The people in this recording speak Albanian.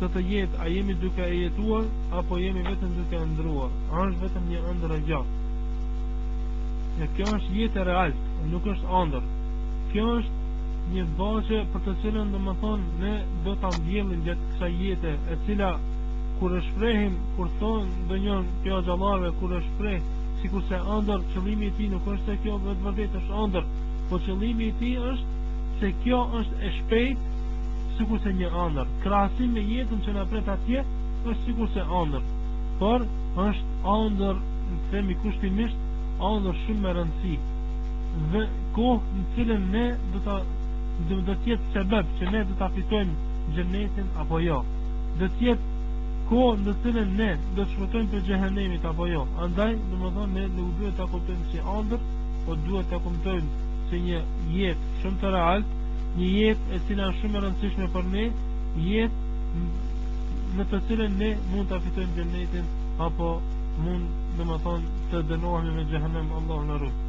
këtë jetë, a jemi duke e jetuar apo jemi vetëm duke e ndruar? A është vetëm një ëndër e gjatë? Ja, kjo është jetë e realt, nuk është ëndër. Kjo është një bazë për të cilën domethënë ne do ta mbjellim gjatë kësaj jete, e cila kur e shprehim, kur thonë ndonjëherë kjo xhallarëve, kur e shpreh sikurse ëndër, qëllimi i tij nuk është se kjo vetë vërtet është ëndër, por qëllimi i tij është se kjo është e shpejtë sikurse një ëndër. Krahasim me jetën që na pret atje është sikurse ëndër, por është ëndër, themi kushtimisht, ëndër shumë me rëndësi. Dhe kohë në cilën ne do të jetë sebeb që ne do ta fitojmë xhenetin apo jo. Do të jetë kohë në cilën ne do të shpëtojmë për xhehenemit apo jo. Andaj, domethënë ne nuk duhet ta kuptojmë si ëndër, por duhet ta kuptojmë si një jetë shumë të realt, një jetë e cila është shumë e rëndësishme për ne, jetë në të cilën ne mund ta fitojmë xhenetin apo mund domethënë të dënohemi me xhehenem, Allahu na ruaj.